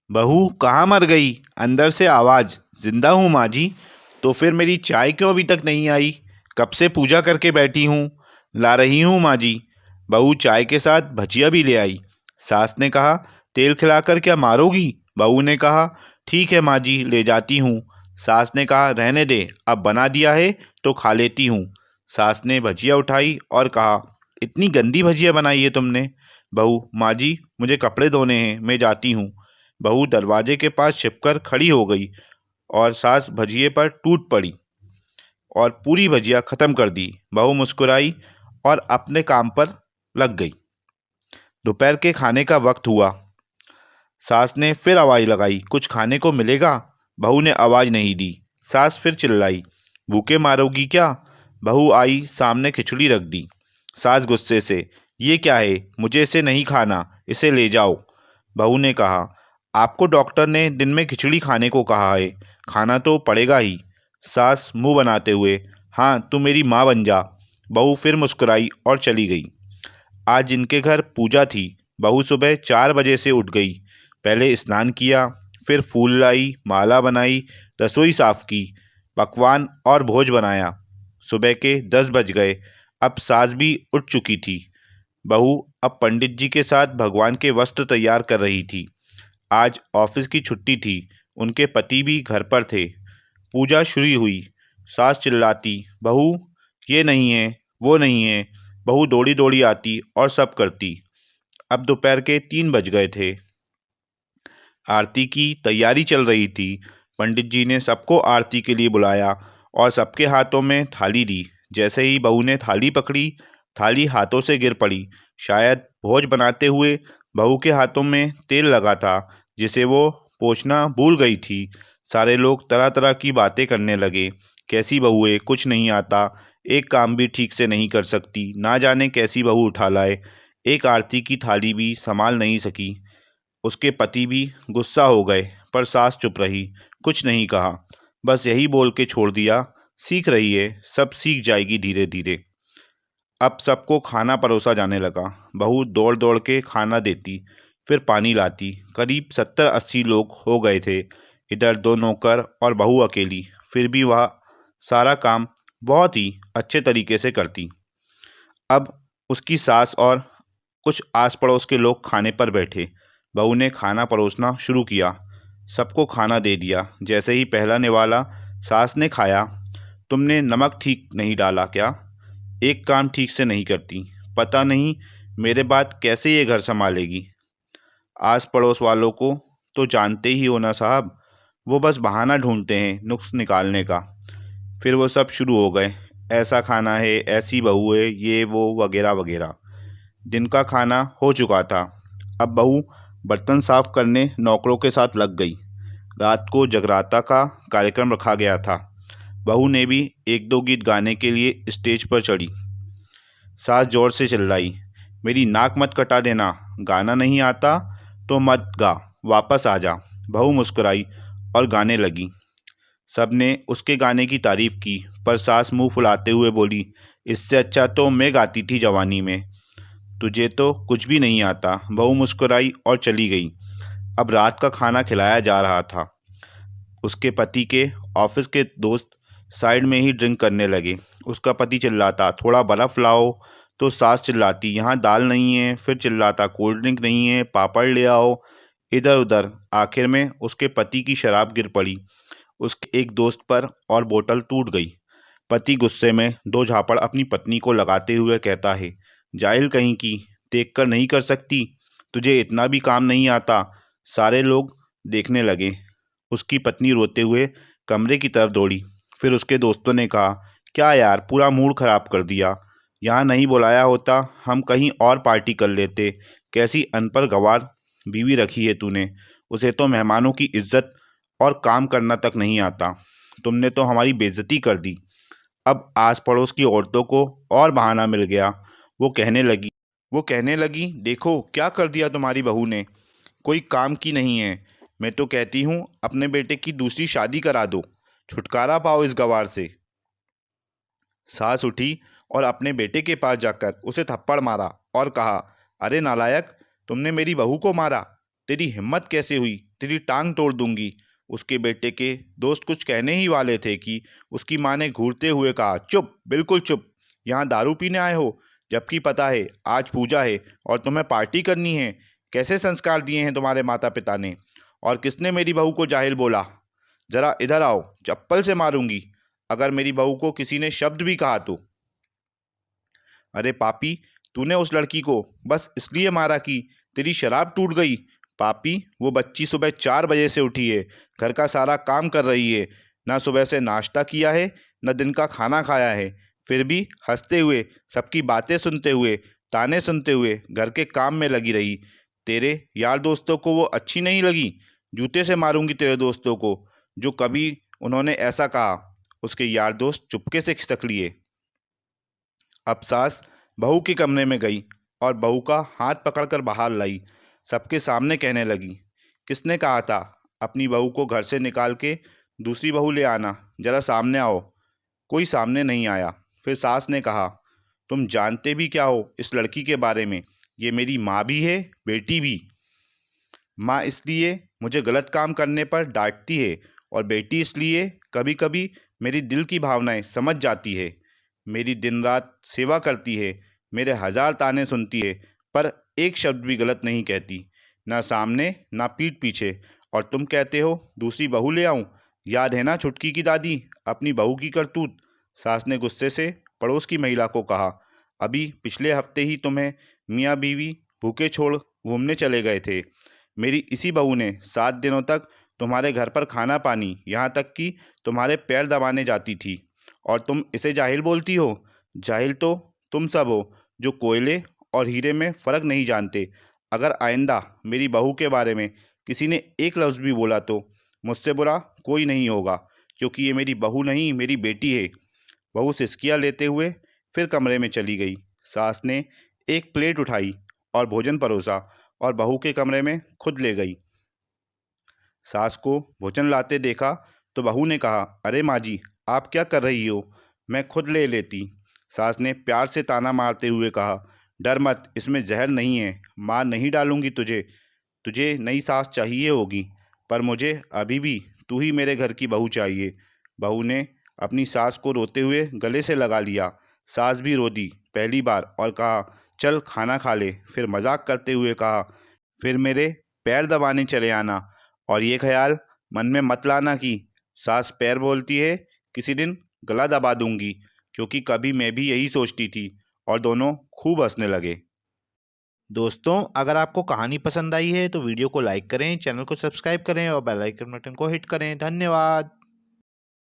बहू कहाँ मर गई? अंदर से आवाज। जिंदा हूँ माँ जी। तो फिर मेरी चाय क्यों अभी तक नहीं आई? कब से पूजा करके बैठी हूँ। ला रही हूँ माँ जी। बहू चाय के साथ भजिया भी ले आई। सास ने कहा, तेल खिलाकर क्या मारोगी? बहू ने कहा, ठीक है माँ जी, ले जाती हूँ। सास ने कहा, रहने दे, अब बना दिया है तो खा लेती हूँ। सास ने भजिया उठाई और कहा, इतनी गंदी भजिया बनाई है तुमने। बहू, माँ जी मुझे कपड़े धोने हैं, मैं जाती हूँ। बहू दरवाजे के पास छिपकर खड़ी हो गई और सास भजिए पर टूट पड़ी और पूरी भजिया खत्म कर दी। बहू मुस्कुराई और अपने काम पर लग गई। दोपहर के खाने का वक्त हुआ। सास ने फिर आवाज लगाई, कुछ खाने को मिलेगा? बहू ने आवाज नहीं दी। सास फिर चिल्लाई, भूखे मारोगी क्या? बहू आई, सामने खिचड़ी रख दी। सास गुस्से से, ये क्या है? मुझे इसे नहीं खाना, इसे ले जाओ। बहू ने कहा, आपको डॉक्टर ने दिन में खिचड़ी खाने को कहा है, खाना तो पड़ेगा ही। सास मुंह बनाते हुए, हाँ तू मेरी माँ बन जा। बहू फिर मुस्कुराई और चली गई। आज जिनके घर पूजा थी, बहू सुबह 4 बजे से उठ गई। पहले स्नान किया, फिर फूल लाई, माला बनाई, रसोई साफ की, पकवान और भोज बनाया। सुबह के 10 बज गए। अब सास भी उठ चुकी थी। बहू अब पंडित जी के साथ भगवान के वस्त्र तैयार कर रही थी। आज ऑफिस की छुट्टी थी। उनके पति भी घर पर थे। पूजा शुरू हुई। सास चिल्लाती, बहू ये नहीं है, वो नहीं है। बहू दौड़ी दौड़ी आती और सब करती। अब दोपहर के 3 बज गए थे। आरती की तैयारी चल रही थी। पंडित जी ने सबको आरती के लिए बुलाया और सबके हाथों में थाली दी। जैसे ही बहू ने थाली पकड़ी, थाली हाथों से गिर पड़ी। शायद भोज बनाते हुए बहू के हाथों में तेल लगा था, जिसे वो पोंछना भूल गई थी। सारे लोग तरह तरह की बातें करने लगे। कैसी बहू है, कुछ नहीं आता, एक काम भी ठीक से नहीं कर सकती, ना जाने कैसी बहू उठा लाए। एक आरती की थाली भी संभाल नहीं सकी। उसके पति भी गुस्सा हो गए, पर सास चुप रही, कुछ नहीं कहा। बस यही बोल के छोड़ दिया, सीख रही है, सब सीख जाएगी धीरे धीरे। अब सबको खाना परोसा जाने लगा। बहू दौड़ दौड़ के खाना देती, फिर पानी लाती। करीब 70-80 लोग हो गए थे। इधर 2 नौकर और बहू अकेली, फिर भी वह सारा काम बहुत ही अच्छे तरीके से करती। अब उसकी सास और कुछ आस पड़ोस के लोग खाने पर बैठे। बहू ने खाना परोसना शुरू किया। सबको खाना दे दिया। जैसे ही पहला निवाला सास ने खाया, तुमने नमक ठीक नहीं डाला क्या? एक काम ठीक से नहीं करती, पता नहीं मेरे बाद कैसे ये घर संभालेगी। आस पड़ोस वालों को तो जानते ही हो ना साहब, वो बस बहाना ढूंढते हैं नुक्स निकालने का। फिर वो सब शुरू हो गए, ऐसा खाना है, ऐसी बहू है, ये वो वगैरह वगैरह। दिन का खाना हो चुका था। अब बहू बर्तन साफ करने नौकरों के साथ लग गई। रात को जगराता का कार्यक्रम रखा गया था। बहू ने भी एक दो गीत गाने के लिए स्टेज पर चढ़ी। सास जोर से चिल्लाई, मेरी नाक मत कटा देना, गाना नहीं आता तो मत गा, वापस आ जा। बहू मुस्कुराई और गाने लगी। सबने उसके गाने की तारीफ की, पर सास मुंह फुलाते हुए बोली, इससे अच्छा तो मैं गाती थी जवानी में, तुझे तो कुछ भी नहीं आता। बहू मुस्कुराई और चली गई। अब रात का खाना खिलाया जा रहा था। उसके पति के ऑफिस के दोस्त साइड में ही ड्रिंक करने लगे। उसका पति चिल्लाता, थोड़ा बर्फ़ लाओ, तो सास चिल्लाती, यहाँ दाल नहीं है, फिर चिल्लाता, कोल्ड ड्रिंक नहीं है, पापड़ ले आओ। इधर उधर। आखिर में उसके पति की शराब गिर पड़ी उसके एक दोस्त पर और बोतल टूट गई। पति गुस्से में 2 झापड़ अपनी पत्नी को लगाते हुए कहता है, जाहिल कहीं की, देखकर नहीं कर सकती, तुझे इतना भी काम नहीं आता। सारे लोग देखने लगे। उसकी पत्नी रोते हुए कमरे की तरफ दौड़ी। फिर उसके दोस्तों ने कहा, क्या यार, पूरा मूड खराब कर दिया। यहाँ नहीं बुलाया होता, हम कहीं और पार्टी कर लेते। कैसी अनपढ़ गंवार बीवी रखी है तूने, उसे तो मेहमानों की इज्जत और काम करना तक नहीं आता। तुमने तो हमारी बेइज्जती कर दी। अब आस पड़ोस की औरतों को और बहाना मिल गया। वो कहने लगी वो कहने लगी, देखो क्या कर दिया तुम्हारी बहू ने, कोई काम की नहीं है। मैं तो कहती हूँ अपने बेटे की दूसरी शादी करा दो, छुटकारा पाओ इस गवार से। सास उठी और अपने बेटे के पास जाकर उसे थप्पड़ मारा और कहा, अरे नालायक, तुमने मेरी बहू को मारा, तेरी हिम्मत कैसे हुई तेरी टांग तोड़ दूंगी। उसके बेटे के दोस्त कुछ कहने ही वाले थे कि उसकी माँ ने घूरते हुए कहा, चुप, बिल्कुल चुप। यहाँ दारू पीने आए हो, जबकि पता है आज पूजा है और तुम्हें पार्टी करनी है। कैसे संस्कार दिए हैं तुम्हारे माता पिता ने? और किसने मेरी बहू को जाहिल बोला? जरा इधर आओ, चप्पल से मारूंगी अगर मेरी बहू को किसी ने शब्द भी कहा तो। अरे पापी, तूने उस लड़की को बस इसलिए मारा कि तेरी शराब टूट गई। पापी, वो बच्ची सुबह 4 बजे से उठी है, घर का सारा काम कर रही है, ना सुबह से नाश्ता किया है, न दिन का खाना खाया है। फिर भी हंसते हुए, सबकी बातें सुनते हुए, ताने सुनते हुए घर के काम में लगी रही। तेरे यार दोस्तों को वो अच्छी नहीं लगी? जूते से मारूंगी तेरे दोस्तों को जो कभी उन्होंने ऐसा कहा। उसके यार दोस्त चुपके से खिसक लिए। अब सास बहू के कमरे में गई और बहू का हाथ पकड़कर बाहर लाई। सबके सामने कहने लगी, किसने कहा था अपनी बहू को घर से निकाल के दूसरी बहू ले आना? जरा सामने आओ। कोई सामने नहीं आया। फिर सास ने कहा, तुम जानते भी क्या हो इस लड़की के बारे में? ये मेरी माँ भी है, बेटी भी। माँ इसलिए मुझे गलत काम करने पर डांटती है और बेटी इसलिए कभी कभी मेरी दिल की भावनाएं समझ जाती है। मेरी दिन रात सेवा करती है, मेरे 1000 ताने सुनती है, पर एक शब्द भी गलत नहीं कहती, ना सामने ना पीठ पीछे। और तुम कहते हो दूसरी बहू ले आऊं? याद है ना छुटकी की दादी, अपनी बहू की करतूत? सास ने गुस्से से पड़ोस की महिला को कहा, अभी पिछले हफ्ते ही तुम्हें मियाँ बीवी भूखे छोड़ घूमने चले गए थे। मेरी इसी बहू ने 7 दिनों तक तुम्हारे घर पर खाना पानी, यहाँ तक कि तुम्हारे पैर दबाने जाती थी, और तुम इसे जाहिल बोलती हो? जाहिल तो तुम सब हो जो कोयले और हीरे में फ़र्क नहीं जानते। अगर आइंदा मेरी बहू के बारे में किसी ने एक लफ्ज़ भी बोला तो मुझसे बुरा कोई नहीं होगा, क्योंकि ये मेरी बहू नहीं, मेरी बेटी है। बहू सिसकियाँ लेते हुए फिर कमरे में चली गई। सास ने एक प्लेट उठाई और भोजन परोसा और बहू के कमरे में खुद ले गई। सास को भोजन लाते देखा तो बहू ने कहा, अरे माँ जी, आप क्या कर रही हो? मैं खुद ले लेती। सास ने प्यार से ताना मारते हुए कहा, डर मत, इसमें जहर नहीं है। मार नहीं डालूंगी तुझे। तुझे नई सास चाहिए होगी, पर मुझे अभी भी तू ही मेरे घर की बहू चाहिए। बहू ने अपनी सास को रोते हुए गले से लगा लिया। सास भी रो दी पहली बार और कहा, चल खाना खा ले। फिर मजाक करते हुए कहा, फिर मेरे पैर दबाने चले आना, और ये ख्याल मन में मत लाना कि सास पैर बोलती है किसी दिन गला दबा दूंगी, क्योंकि कभी मैं भी यही सोचती थी। और दोनों खूब हंसने लगे। दोस्तों, अगर आपको कहानी पसंद आई है तो वीडियो को लाइक करें, चैनल को सब्सक्राइब करें और बेल आइकन बटन को हिट करें। धन्यवाद।